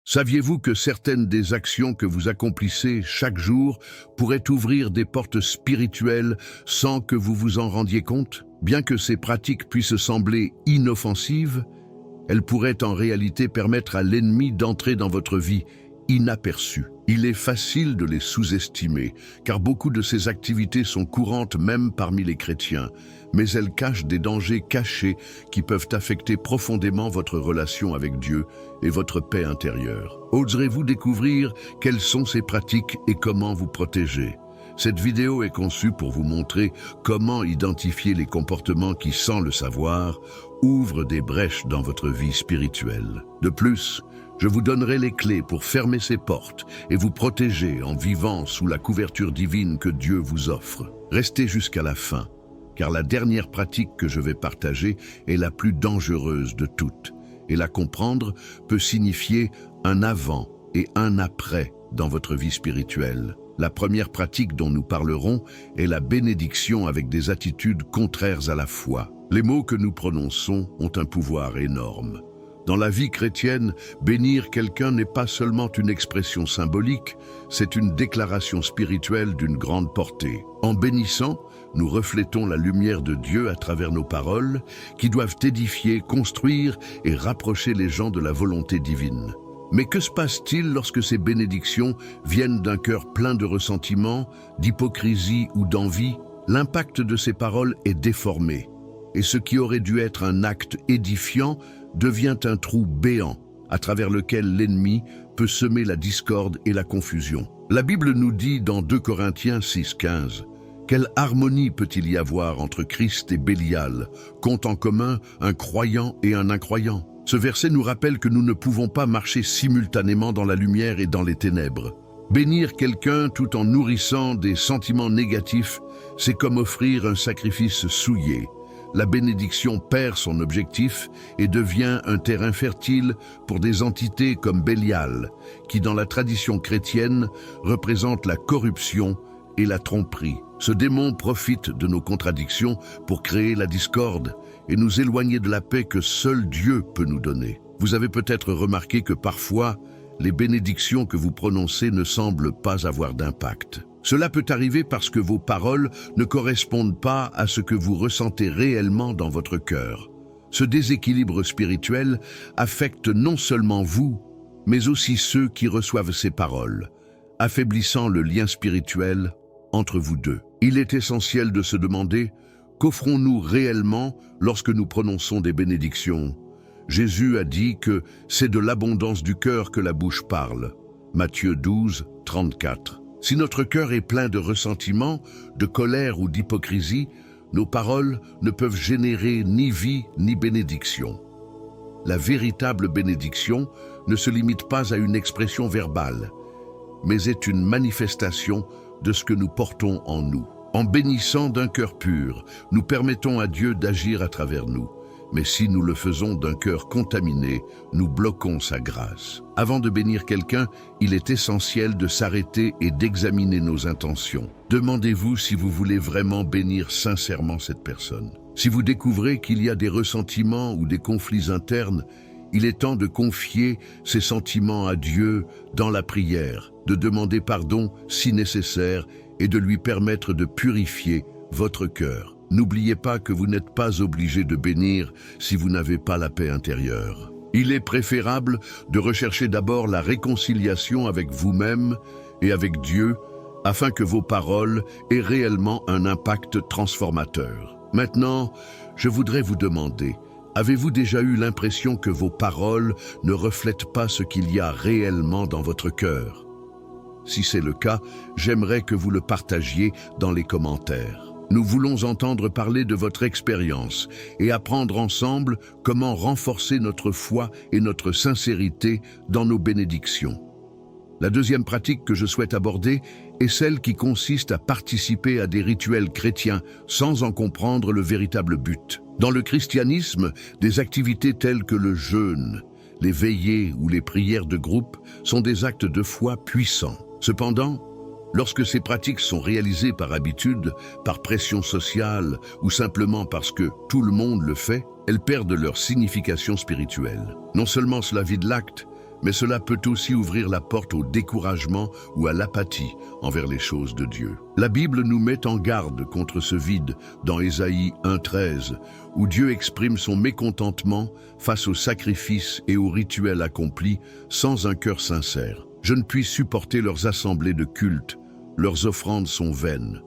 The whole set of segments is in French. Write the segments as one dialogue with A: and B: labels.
A: Saviez-vous que certaines des actions que vous accomplissez chaque jour pourraient ouvrir des portes spirituelles sans que vous vous en rendiez compte? Bien que ces pratiques puissent sembler inoffensives, elles pourraient en réalité permettre à l'ennemi d'entrer dans votre vie inaperçu. Il est facile de les sous-estimer, car beaucoup de ces activités sont courantes même parmi les chrétiens, mais elles cachent des dangers cachés qui peuvent affecter profondément votre relation avec Dieu et votre paix intérieure. Oserez-vous découvrir quelles sont ces pratiques et comment vous protéger? Cette vidéo est conçue pour vous montrer comment identifier les comportements qui, sans le savoir, ouvrent des brèches dans votre vie spirituelle. De plus, je vous donnerai les clés pour fermer ces portes et vous protéger en vivant sous la couverture divine que Dieu vous offre. Restez jusqu'à la fin, car la dernière pratique que je vais partager est la plus dangereuse de toutes, et la comprendre peut signifier un avant et un après dans votre vie spirituelle. La première pratique dont nous parlerons est la bénédiction avec des attitudes contraires à la foi. Les mots que nous prononçons ont un pouvoir énorme. Dans la vie chrétienne, bénir quelqu'un n'est pas seulement une expression symbolique, c'est une déclaration spirituelle d'une grande portée. En bénissant, nous reflétons la lumière de Dieu à travers nos paroles, qui doivent édifier, construire et rapprocher les gens de la volonté divine. Mais que se passe-t-il lorsque ces bénédictions viennent d'un cœur plein de ressentiment, d'hypocrisie ou d'envie? L'impact de ces paroles est déformé, et ce qui aurait dû être un acte édifiant devient un trou béant à travers lequel l'ennemi peut semer la discorde et la confusion. La Bible nous dit dans 2 Corinthiens 6,15 « Quelle harmonie peut-il y avoir entre Christ et Bélial, qu'ont en commun un croyant et un incroyant ?» Ce verset nous rappelle que nous ne pouvons pas marcher simultanément dans la lumière et dans les ténèbres. Bénir quelqu'un tout en nourrissant des sentiments négatifs, c'est comme offrir un sacrifice souillé. La bénédiction perd son objectif et devient un terrain fertile pour des entités comme Bélial, qui dans la tradition chrétienne représente la corruption et la tromperie. Ce démon profite de nos contradictions pour créer la discorde et nous éloigner de la paix que seul Dieu peut nous donner. Vous avez peut-être remarqué que parfois, les bénédictions que vous prononcez ne semblent pas avoir d'impact. Cela peut arriver parce que vos paroles ne correspondent pas à ce que vous ressentez réellement dans votre cœur. Ce déséquilibre spirituel affecte non seulement vous, mais aussi ceux qui reçoivent ces paroles, affaiblissant le lien spirituel entre vous deux. Il est essentiel de se demander: qu'offrons-nous réellement lorsque nous prononçons des bénédictions? Jésus a dit que c'est de l'abondance du cœur que la bouche parle. Matthieu 12, 34. Si notre cœur est plein de ressentiment, de colère ou d'hypocrisie, nos paroles ne peuvent générer ni vie ni bénédiction. La véritable bénédiction ne se limite pas à une expression verbale, mais est une manifestation de ce que nous portons en nous. En bénissant d'un cœur pur, nous permettons à Dieu d'agir à travers nous. Mais si nous le faisons d'un cœur contaminé, nous bloquons sa grâce. Avant de bénir quelqu'un, il est essentiel de s'arrêter et d'examiner nos intentions. Demandez-vous si vous voulez vraiment bénir sincèrement cette personne. Si vous découvrez qu'il y a des ressentiments ou des conflits internes, il est temps de confier ces sentiments à Dieu dans la prière, de demander pardon si nécessaire et de lui permettre de purifier votre cœur. N'oubliez pas que vous n'êtes pas obligé de bénir si vous n'avez pas la paix intérieure. Il est préférable de rechercher d'abord la réconciliation avec vous-même et avec Dieu afin que vos paroles aient réellement un impact transformateur. Maintenant, je voudrais vous demander: avez-vous déjà eu l'impression que vos paroles ne reflètent pas ce qu'il y a réellement dans votre cœur? Si c'est le cas, j'aimerais que vous le partagiez dans les commentaires. Nous voulons entendre parler de votre expérience et apprendre ensemble comment renforcer notre foi et notre sincérité dans nos bénédictions. La deuxième pratique que je souhaite aborder est celle qui consiste à participer à des rituels chrétiens sans en comprendre le véritable but. Dans le christianisme, des activités telles que le jeûne, les veillées ou les prières de groupe sont des actes de foi puissants. Cependant, lorsque ces pratiques sont réalisées par habitude, par pression sociale ou simplement parce que tout le monde le fait, elles perdent leur signification spirituelle. Non seulement cela vide l'acte, mais cela peut aussi ouvrir la porte au découragement ou à l'apathie envers les choses de Dieu. La Bible nous met en garde contre ce vide dans Ésaïe 1,13, où Dieu exprime son mécontentement face aux sacrifices et aux rituels accomplis sans un cœur sincère. Je ne puis supporter leurs assemblées de culte, leurs offrandes sont vaines.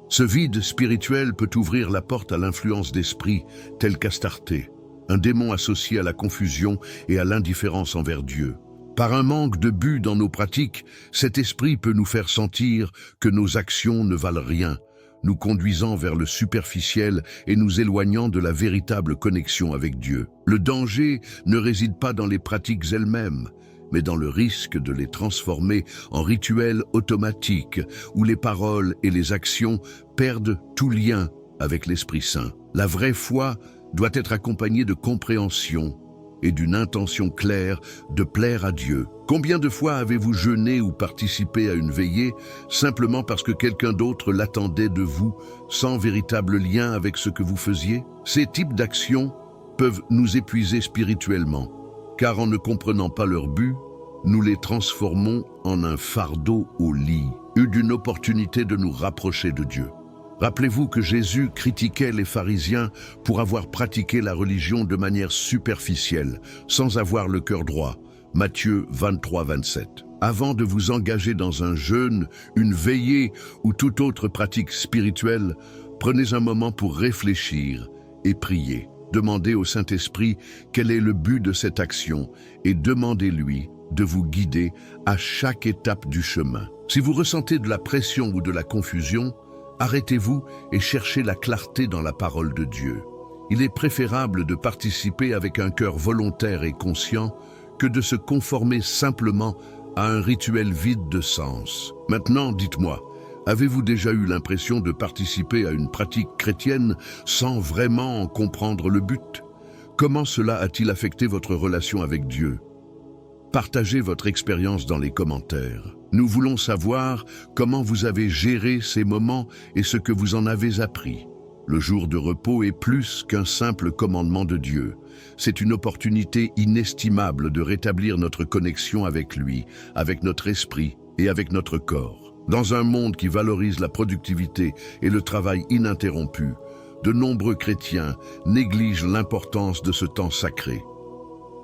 A: Ce vide spirituel peut ouvrir la porte à l'influence d'esprits tels qu'Astarté, un démon associé à la confusion et à l'indifférence envers Dieu. Par un manque de but dans nos pratiques, cet esprit peut nous faire sentir que nos actions ne valent rien, nous conduisant vers le superficiel et nous éloignant de la véritable connexion avec Dieu. Le danger ne réside pas dans les pratiques elles-mêmes, mais dans le risque de les transformer en rituels automatiques où les paroles et les actions perdent tout lien avec l'Esprit Saint. La vraie foi doit être accompagnée de compréhension et d'une intention claire de plaire à Dieu. Combien de fois avez-vous jeûné ou participé à une veillée simplement parce que quelqu'un d'autre l'attendait de vous, sans véritable lien avec ce que vous faisiez? Ces types d'actions peuvent nous épuiser spirituellement, car en ne comprenant pas leur but, nous les transformons en un fardeau au lit, d'une opportunité de nous rapprocher de Dieu. Rappelez-vous que Jésus critiquait les pharisiens pour avoir pratiqué la religion de manière superficielle, sans avoir le cœur droit. Matthieu 23-27. Avant de vous engager dans un jeûne, une veillée ou toute autre pratique spirituelle, prenez un moment pour réfléchir et prier. Demandez au Saint-Esprit quel est le but de cette action et demandez-lui de vous guider à chaque étape du chemin. Si vous ressentez de la pression ou de la confusion, arrêtez-vous et cherchez la clarté dans la parole de Dieu. Il est préférable de participer avec un cœur volontaire et conscient que de se conformer simplement à un rituel vide de sens. Maintenant, dites-moi, avez-vous déjà eu l'impression de participer à une pratique chrétienne sans vraiment en comprendre le but? Comment cela a-t-il affecté votre relation avec Dieu? Partagez votre expérience dans les commentaires. Nous voulons savoir comment vous avez géré ces moments et ce que vous en avez appris. Le jour de repos est plus qu'un simple commandement de Dieu. C'est une opportunité inestimable de rétablir notre connexion avec lui, avec notre esprit et avec notre corps. Dans un monde qui valorise la productivité et le travail ininterrompu, de nombreux chrétiens négligent l'importance de ce temps sacré.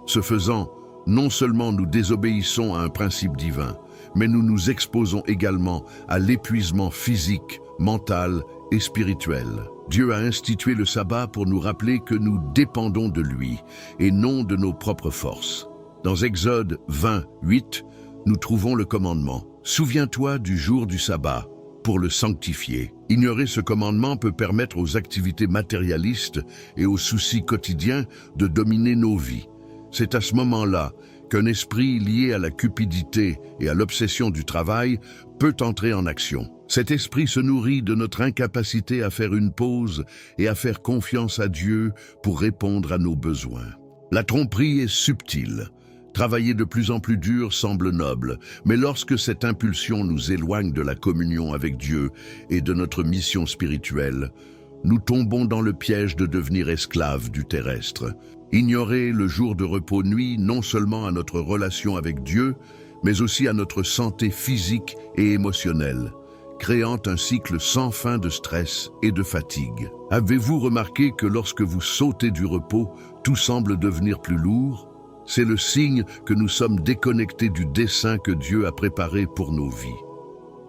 A: Ce faisant, non seulement nous désobéissons à un principe divin, mais nous nous exposons également à l'épuisement physique, mental et spirituel. Dieu a institué le sabbat pour nous rappeler que nous dépendons de lui et non de nos propres forces. Dans Exode 20:8, nous trouvons le commandement « Souviens-toi du jour du sabbat pour le sanctifier ». Ignorer ce commandement peut permettre aux activités matérialistes et aux soucis quotidiens de dominer nos vies. C'est à ce moment-là qu'un esprit lié à la cupidité et à l'obsession du travail peut entrer en action. Cet esprit se nourrit de notre incapacité à faire une pause et à faire confiance à Dieu pour répondre à nos besoins. La tromperie est subtile. Travailler de plus en plus dur semble noble, mais lorsque cette impulsion nous éloigne de la communion avec Dieu et de notre mission spirituelle, nous tombons dans le piège de devenir esclaves du terrestre. Ignorer le jour de repos nuit non seulement à notre relation avec Dieu, mais aussi à notre santé physique et émotionnelle, créant un cycle sans fin de stress et de fatigue. Avez-vous remarqué que lorsque vous sautez du repos, tout semble devenir plus lourd? C'est le signe que nous sommes déconnectés du dessein que Dieu a préparé pour nos vies.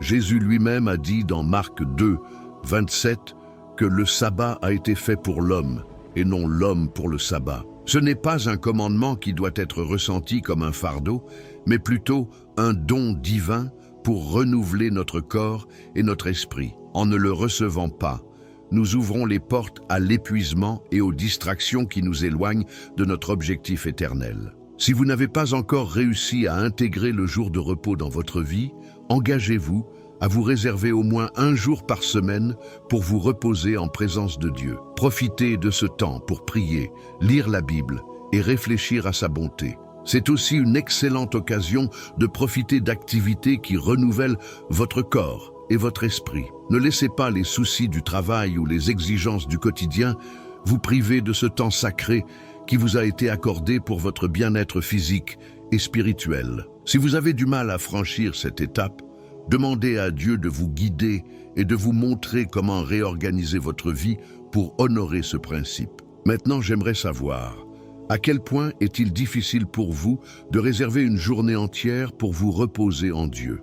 A: Jésus lui-même a dit dans Marc 2:27 que le sabbat a été fait pour l'homme et non l'homme pour le sabbat. Ce n'est pas un commandement qui doit être ressenti comme un fardeau, mais plutôt un don divin pour renouveler notre corps et notre esprit. En ne le recevant pas, nous ouvrons les portes à l'épuisement et aux distractions qui nous éloignent de notre objectif éternel. Si vous n'avez pas encore réussi à intégrer le jour de repos dans votre vie, engagez-vous à vous réserver au moins un jour par semaine pour vous reposer en présence de Dieu. Profitez de ce temps pour prier, lire la Bible et réfléchir à sa bonté. C'est aussi une excellente occasion de profiter d'activités qui renouvellent votre corps et votre esprit. Ne laissez pas les soucis du travail ou les exigences du quotidien vous priver de ce temps sacré qui vous a été accordé pour votre bien-être physique et spirituelle. Si vous avez du mal à franchir cette étape, demandez à Dieu de vous guider et de vous montrer comment réorganiser votre vie pour honorer ce principe. Maintenant, j'aimerais savoir, à quel point est-il difficile pour vous de réserver une journée entière pour vous reposer en Dieu?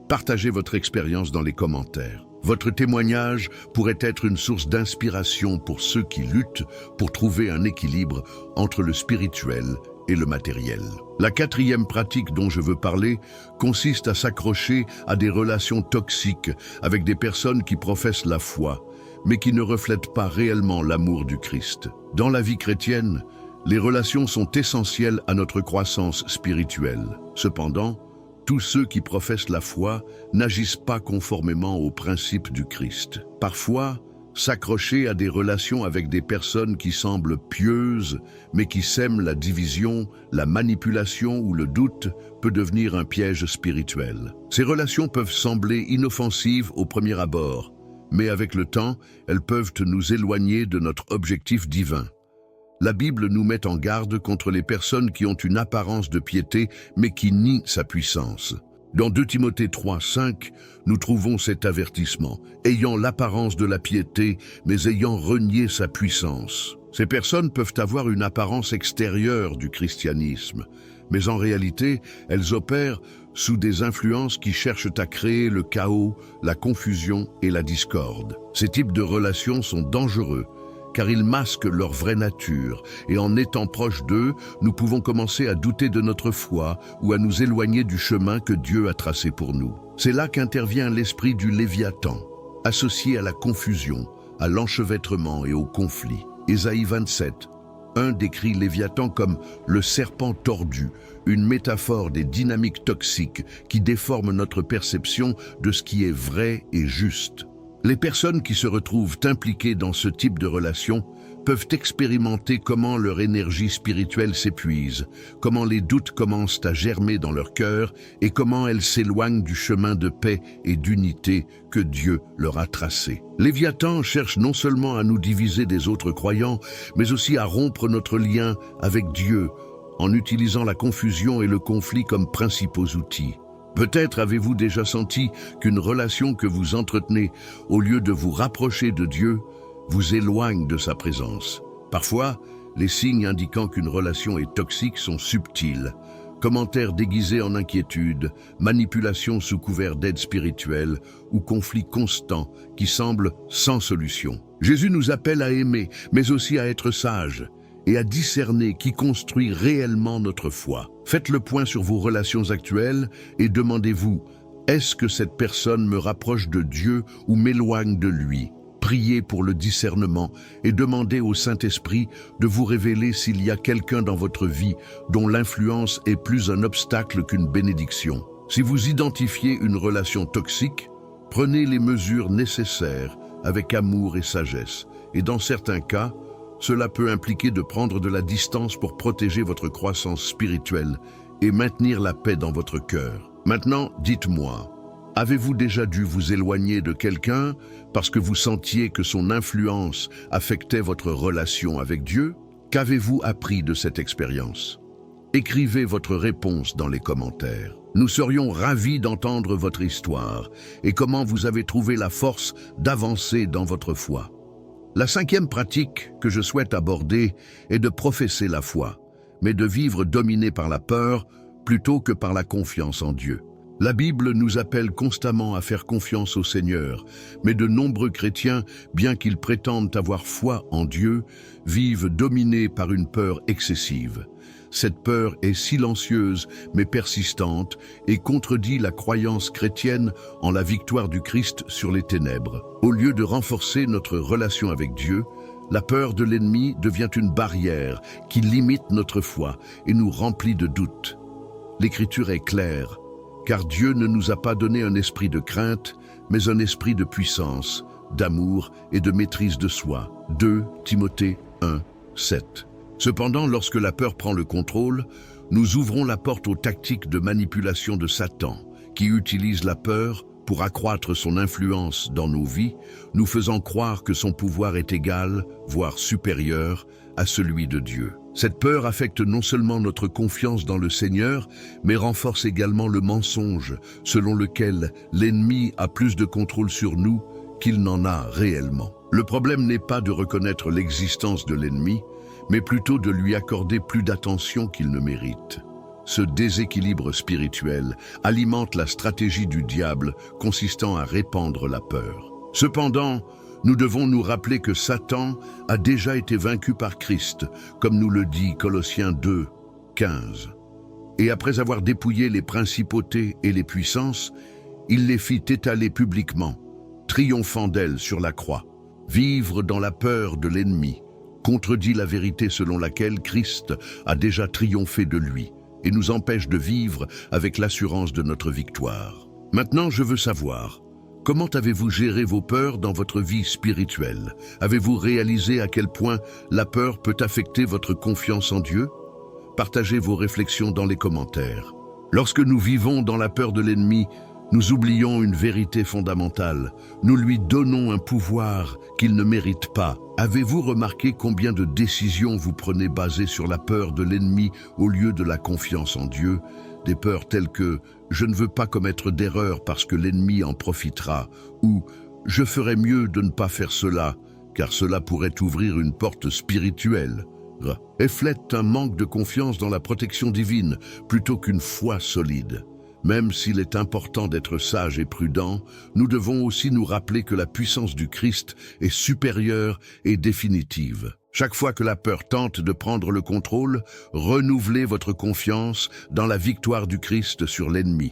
A: Partagez votre expérience dans les commentaires. Votre témoignage pourrait être une source d'inspiration pour ceux qui luttent pour trouver un équilibre entre le spirituel et le matériel. La quatrième pratique dont je veux parler consiste à s'accrocher à des relations toxiques avec des personnes qui professent la foi, mais qui ne reflètent pas réellement l'amour du Christ. Dans la vie chrétienne, les relations sont essentielles à notre croissance spirituelle. Cependant, tous ceux qui professent la foi n'agissent pas conformément aux principes du Christ. Parfois, s'accrocher à des relations avec des personnes qui semblent pieuses, mais qui sèment la division, la manipulation ou le doute, peut devenir un piège spirituel. Ces relations peuvent sembler inoffensives au premier abord, mais avec le temps, elles peuvent nous éloigner de notre objectif divin. La Bible nous met en garde contre les personnes qui ont une apparence de piété, mais qui nient sa puissance. Dans 2 Timothée 3, 5, nous trouvons cet avertissement, ayant l'apparence de la piété, mais ayant renié sa puissance. Ces personnes peuvent avoir une apparence extérieure du christianisme, mais en réalité, elles opèrent sous des influences qui cherchent à créer le chaos, la confusion et la discorde. Ces types de relations sont dangereux, car ils masquent leur vraie nature, et en étant proches d'eux, nous pouvons commencer à douter de notre foi ou à nous éloigner du chemin que Dieu a tracé pour nous. C'est là qu'intervient l'esprit du Léviathan, associé à la confusion, à l'enchevêtrement et au conflit. Ésaïe 27, 1 décrit Léviathan comme le serpent tordu, une métaphore des dynamiques toxiques qui déforment notre perception de ce qui est vrai et juste. Les personnes qui se retrouvent impliquées dans ce type de relation peuvent expérimenter comment leur énergie spirituelle s'épuise, comment les doutes commencent à germer dans leur cœur et comment elles s'éloignent du chemin de paix et d'unité que Dieu leur a tracé. Léviathan cherche non seulement à nous diviser des autres croyants, mais aussi à rompre notre lien avec Dieu en utilisant la confusion et le conflit comme principaux outils. Peut-être avez-vous déjà senti qu'une relation que vous entretenez, au lieu de vous rapprocher de Dieu, vous éloigne de sa présence. Parfois, les signes indiquant qu'une relation est toxique sont subtils. Commentaires déguisés en inquiétude, manipulation sous couvert d'aide spirituelle ou conflits constants qui semblent sans solution. Jésus nous appelle à aimer, mais aussi à être sages et à discerner qui construit réellement notre foi. Faites le point sur vos relations actuelles et demandez-vous, est-ce que cette personne me rapproche de Dieu ou m'éloigne de lui? Priez pour le discernement et demandez au Saint-Esprit de vous révéler s'il y a quelqu'un dans votre vie dont l'influence est plus un obstacle qu'une bénédiction. Si vous identifiez une relation toxique, prenez les mesures nécessaires avec amour et sagesse. Et dans certains cas, cela peut impliquer de prendre de la distance pour protéger votre croissance spirituelle et maintenir la paix dans votre cœur. Maintenant, dites-moi, avez-vous déjà dû vous éloigner de quelqu'un parce que vous sentiez que son influence affectait votre relation avec Dieu? Qu'avez-vous appris de cette expérience? Écrivez votre réponse dans les commentaires. Nous serions ravis d'entendre votre histoire et comment vous avez trouvé la force d'avancer dans votre foi. La 5e pratique que je souhaite aborder est de professer la foi, mais de vivre dominé par la peur plutôt que par la confiance en Dieu. La Bible nous appelle constamment à faire confiance au Seigneur, mais de nombreux chrétiens, bien qu'ils prétendent avoir foi en Dieu, vivent dominés par une peur excessive. Cette peur est silencieuse mais persistante et contredit la croyance chrétienne en la victoire du Christ sur les ténèbres. Au lieu de renforcer notre relation avec Dieu, la peur de l'ennemi devient une barrière qui limite notre foi et nous remplit de doutes. L'Écriture est claire, car Dieu ne nous a pas donné un esprit de crainte, mais un esprit de puissance, d'amour et de maîtrise de soi. 2 Timothée 1, 7. Cependant, lorsque la peur prend le contrôle, nous ouvrons la porte aux tactiques de manipulation de Satan, qui utilise la peur pour accroître son influence dans nos vies, nous faisant croire que son pouvoir est égal, voire supérieur, à celui de Dieu. Cette peur affecte non seulement notre confiance dans le Seigneur, mais renforce également le mensonge, selon lequel l'ennemi a plus de contrôle sur nous qu'il n'en a réellement. Le problème n'est pas de reconnaître l'existence de l'ennemi, mais plutôt de lui accorder plus d'attention qu'il ne mérite. Ce déséquilibre spirituel alimente la stratégie du diable consistant à répandre la peur. Cependant, nous devons nous rappeler que Satan a déjà été vaincu par Christ, comme nous le dit Colossiens 2, 15. Et après avoir dépouillé les principautés et les puissances, il les fit étaler publiquement, triomphant d'elles sur la croix. Vivre dans la peur de l'ennemi contredit la vérité selon laquelle Christ a déjà triomphé de lui et nous empêche de vivre avec l'assurance de notre victoire. Maintenant, je veux savoir, comment avez-vous géré vos peurs dans votre vie spirituelle? Avez-vous réalisé à quel point la peur peut affecter votre confiance en Dieu? Partagez vos réflexions dans les commentaires. Lorsque nous vivons dans la peur de l'ennemi, nous oublions une vérité fondamentale. Nous lui donnons un pouvoir qu'il ne mérite pas. Avez-vous remarqué combien de décisions vous prenez basées sur la peur de l'ennemi au lieu de la confiance en Dieu? Des peurs telles que « je ne veux pas commettre d'erreur parce que l'ennemi en profitera » ou « je ferais mieux de ne pas faire cela car cela pourrait ouvrir une porte spirituelle » reflètent un manque de confiance dans la protection divine plutôt qu'une foi solide. Même s'il est important d'être sage et prudent, nous devons aussi nous rappeler que la puissance du Christ est supérieure et définitive. Chaque fois que la peur tente de prendre le contrôle, renouvelez votre confiance dans la victoire du Christ sur l'ennemi.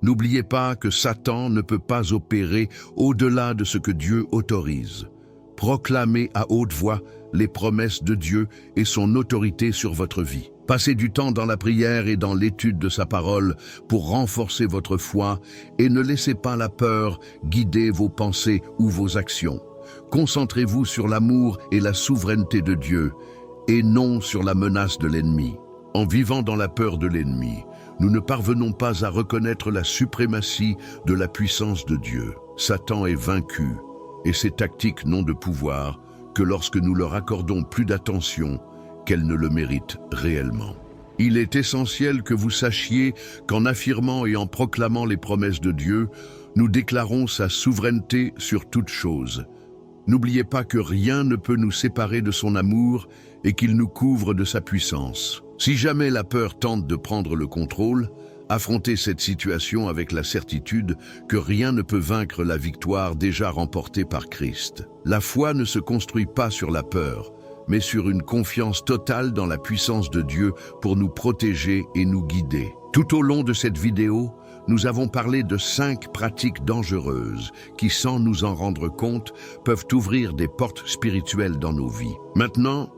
A: N'oubliez pas que Satan ne peut pas opérer au-delà de ce que Dieu autorise. Proclamez à haute voix les promesses de Dieu et son autorité sur votre vie. Passez du temps dans la prière et dans l'étude de sa parole pour renforcer votre foi et ne laissez pas la peur guider vos pensées ou vos actions. Concentrez-vous sur l'amour et la souveraineté de Dieu et non sur la menace de l'ennemi. En vivant dans la peur de l'ennemi, nous ne parvenons pas à reconnaître la suprématie de la puissance de Dieu. Satan est vaincu et ses tactiques n'ont de pouvoir que lorsque nous leur accordons plus d'attention qu'elles ne le méritent réellement. Il est essentiel que vous sachiez qu'en affirmant et en proclamant les promesses de Dieu, nous déclarons sa souveraineté sur toute chose. N'oubliez pas que rien ne peut nous séparer de son amour et qu'il nous couvre de sa puissance. Si jamais la peur tente de prendre le contrôle, affrontez cette situation avec la certitude que rien ne peut vaincre la victoire déjà remportée par Christ. La foi ne se construit pas sur la peur, mais sur une confiance totale dans la puissance de Dieu pour nous protéger et nous guider. Tout au long de cette vidéo, nous avons parlé de 5 pratiques dangereuses qui, sans nous en rendre compte, peuvent ouvrir des portes spirituelles dans nos vies. Maintenant,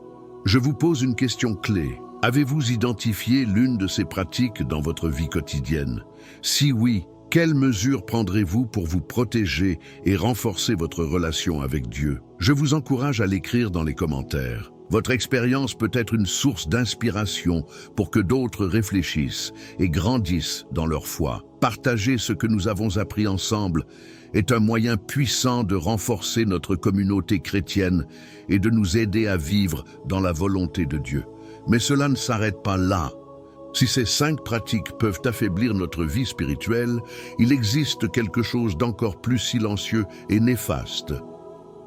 A: je vous pose une question clé. Avez-vous identifié l'une de ces pratiques dans votre vie quotidienne? Si oui, quelles mesures prendrez-vous pour vous protéger et renforcer votre relation avec Dieu? Je vous encourage à l'écrire dans les commentaires. Votre expérience peut être une source d'inspiration pour que d'autres réfléchissent et grandissent dans leur foi. Partager ce que nous avons appris ensemble est un moyen puissant de renforcer notre communauté chrétienne et de nous aider à vivre dans la volonté de Dieu. Mais cela ne s'arrête pas là. Si ces 5 pratiques peuvent affaiblir notre vie spirituelle, il existe quelque chose d'encore plus silencieux et néfaste.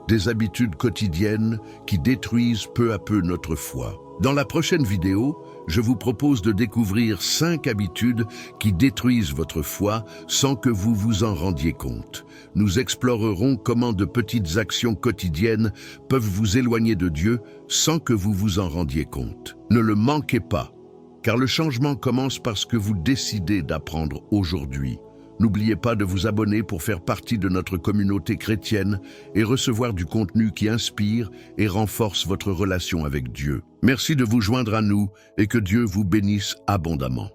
A: Des habitudes quotidiennes qui détruisent peu à peu notre foi. Dans la prochaine vidéo, je vous propose de découvrir 5 habitudes qui détruisent votre foi sans que vous vous en rendiez compte. Nous explorerons comment de petites actions quotidiennes peuvent vous éloigner de Dieu sans que vous vous en rendiez compte. Ne le manquez pas, car le changement commence parce que vous décidez d'apprendre aujourd'hui. N'oubliez pas de vous abonner pour faire partie de notre communauté chrétienne et recevoir du contenu qui inspire et renforce votre relation avec Dieu. Merci de vous joindre à nous et que Dieu vous bénisse abondamment.